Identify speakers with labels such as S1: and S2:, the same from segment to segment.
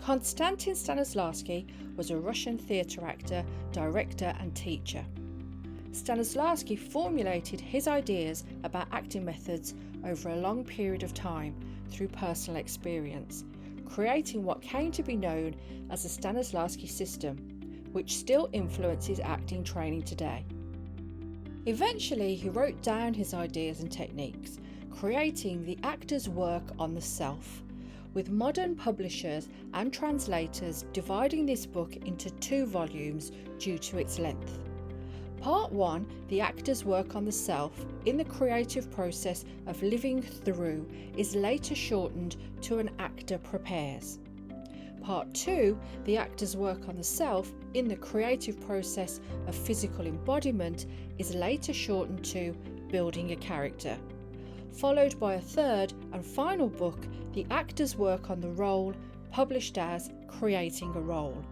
S1: Konstantin Stanislavski was a Russian theatre actor, director and teacher. Stanislavski formulated his ideas about acting methods over a long period of time through personal experience, creating what came to be known as the Stanislavski system, which still influences acting training today. Eventually, he wrote down his ideas and techniques, creating the actor's work on the self, with modern publishers and translators dividing this book into 2 volumes due to its length. Part 1, the actor's work on the self in the creative process of living through, is later shortened to An Actor Prepares. Part 2, the actor's work on the self in the creative process of physical embodiment, is later shortened to Building a Character, followed by a third and final book, the actor's work on the role, published as Creating a Role.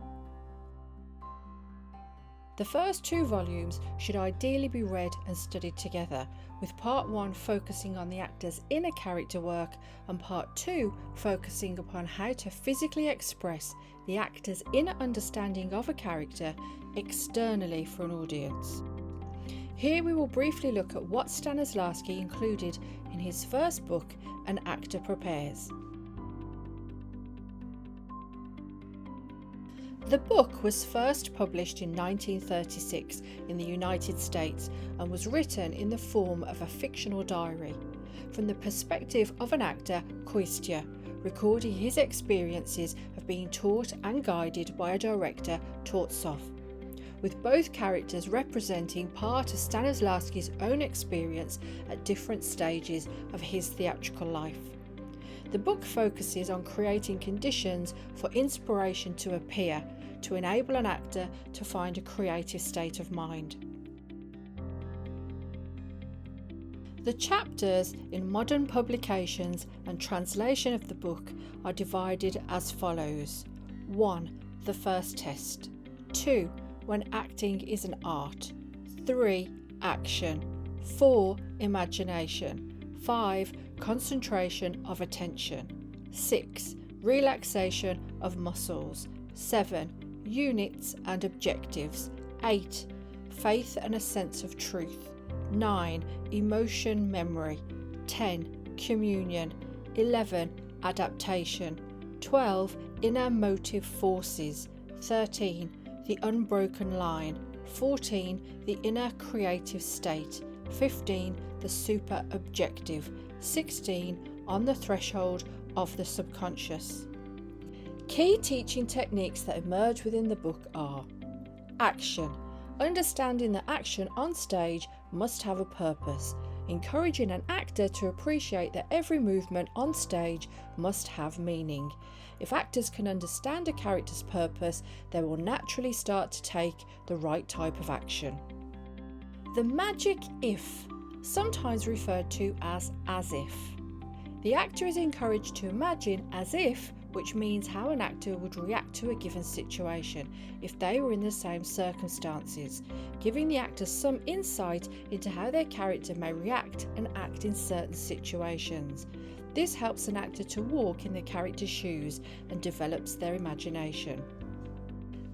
S1: The first 2 volumes should ideally be read and studied together, with Part 1 focusing on the actor's inner character work and Part 2 focusing upon how to physically express the actor's inner understanding of a character externally for an audience. Here we will briefly look at what Stanislavski included in his first book, An Actor Prepares. The book was first published in 1936 in the United States and was written in the form of a fictional diary, from the perspective of an actor, Kostya, recording his experiences of being taught and guided by a director, Tortsov, with both characters representing part of Stanislavski's own experience at different stages of his theatrical life. The book focuses on creating conditions for inspiration to appear, to enable an actor to find a creative state of mind. The chapters in modern publications and translation of the book are divided as follows: 1. The first test. 2. When acting is an art. 3. Action. 4. Imagination. 5. Concentration of attention. 6. Relaxation of muscles. 7. Units and objectives. 8. Faith and a sense of truth. 9. Emotion memory. 10. Communion. 11. Adaptation. 12. Inner motive forces. 13. The unbroken line. 14. The inner creative state. 15. The super objective. 16. On the threshold of the subconscious. Key teaching techniques that emerge within the book are: action. Understanding that action on stage must have a purpose, encouraging an actor to appreciate that every movement on stage must have meaning. If actors can understand a character's purpose, they will naturally start to take the right type of action. The magic if, sometimes referred to as if. The actor is encouraged to imagine as if, which means how an actor would react to a given situation if they were in the same circumstances, giving the actor some insight into how their character may react and act in certain situations. This helps an actor to walk in the character's shoes and develops their imagination.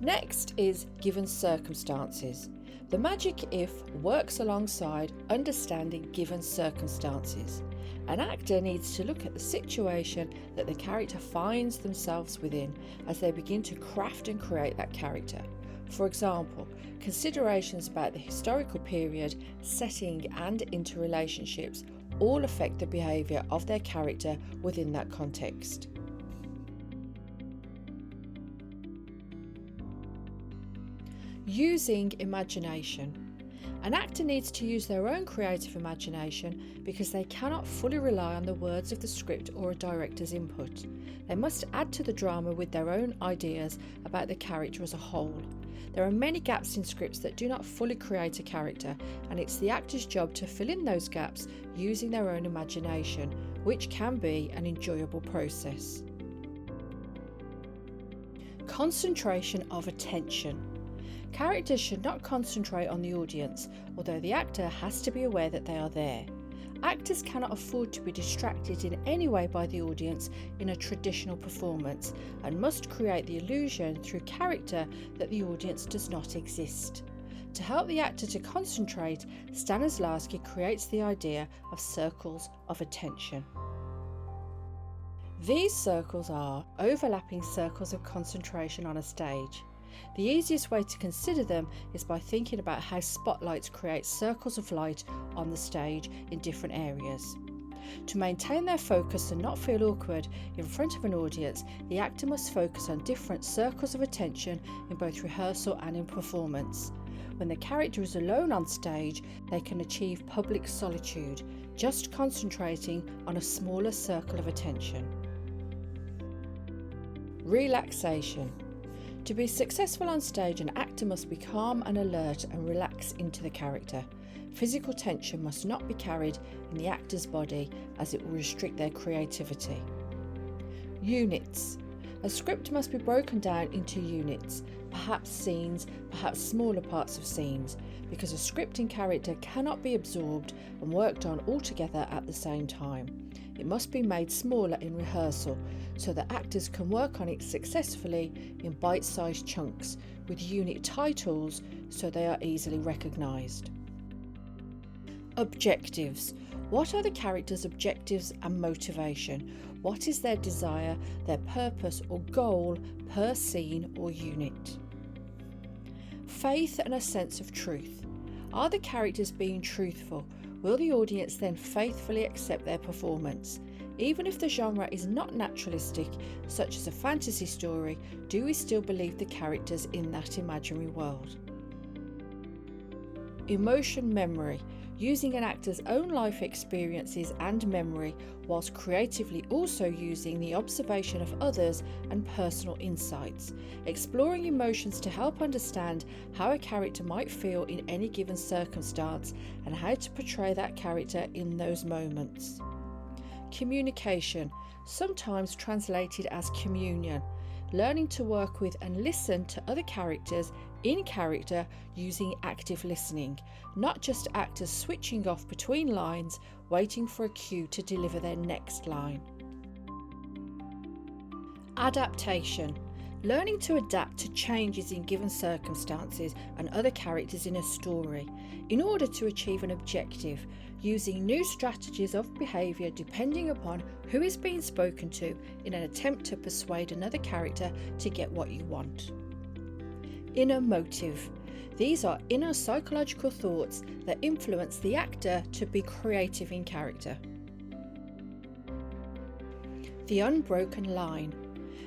S1: Next is given circumstances. The magic if works alongside understanding given circumstances. An actor needs to look at the situation that the character finds themselves within as they begin to craft and create that character. For example, considerations about the historical period, setting and interrelationships all affect the behaviour of their character within that context. Using imagination. An actor needs to use their own creative imagination because they cannot fully rely on the words of the script or a director's input. They must add to the drama with their own ideas about the character as a whole. There are many gaps in scripts that do not fully create a character, and it's the actor's job to fill in those gaps using their own imagination, which can be an enjoyable process. Concentration of attention. Characters should not concentrate on the audience, although the actor has to be aware that they are there. Actors cannot afford to be distracted in any way by the audience in a traditional performance and must create the illusion through character that the audience does not exist. To help the actor to concentrate, Stanislavski creates the idea of circles of attention. These circles are overlapping circles of concentration on a stage. The easiest way to consider them is by thinking about how spotlights create circles of light on the stage in different areas. To maintain their focus and not feel awkward in front of an audience, the actor must focus on different circles of attention in both rehearsal and in performance. When the character is alone on stage, they can achieve public solitude, just concentrating on a smaller circle of attention. Relaxation. To be successful on stage, an actor must be calm and alert and relax into the character. Physical tension must not be carried in the actor's body as it will restrict their creativity. Units. A script must be broken down into units, perhaps scenes, perhaps smaller parts of scenes, because a script and character cannot be absorbed and worked on all together at the same time. It must be made smaller in rehearsal so that actors can work on it successfully in bite-sized chunks with unit titles so they are easily recognised. Objectives. What are the characters' objectives and motivation? What is their desire, their purpose or goal per scene or unit? Faith and a sense of truth. Are the characters being truthful? Will the audience then faithfully accept their performance? Even if the genre is not naturalistic, such as a fantasy story, do we still believe the characters in that imaginary world? Emotion memory. Using an actor's own life experiences and memory whilst creatively also using the observation of others and personal insights. Exploring emotions to help understand how a character might feel in any given circumstance and how to portray that character in those moments. Communication, sometimes translated as communion. Learning to work with and listen to other characters in character using active listening, not just actors switching off between lines, waiting for a cue to deliver their next line. Adaptation. Learning to adapt to changes in given circumstances and other characters in a story in order to achieve an objective, using new strategies of behaviour depending upon who is being spoken to in an attempt to persuade another character to get what you want. Inner motive. These are inner psychological thoughts that influence the actor to be creative in character. The unbroken line.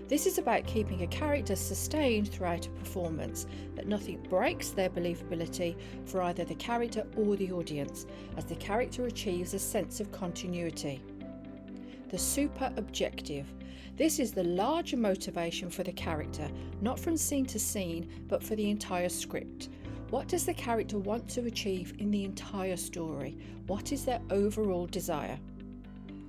S1: This is about keeping a character sustained throughout a performance, that nothing breaks their believability for either the character or the audience, as the character achieves a sense of continuity. The super objective. This is the larger motivation for the character, not from scene to scene, but for the entire script. What does the character want to achieve in the entire story? What is their overall desire?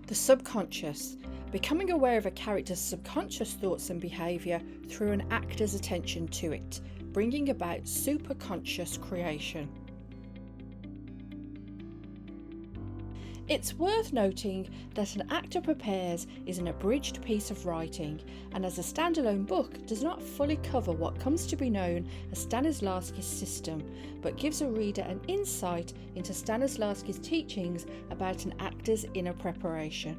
S1: The subconscious. Becoming aware of a character's subconscious thoughts and behaviour through an actor's attention to it, bringing about superconscious creation. It's worth noting that an actor prepares is an abridged piece of writing, and as a standalone book does not fully cover what comes to be known as Stanislavski's system, but gives a reader an insight into Stanislavski's teachings about an actor's inner preparation.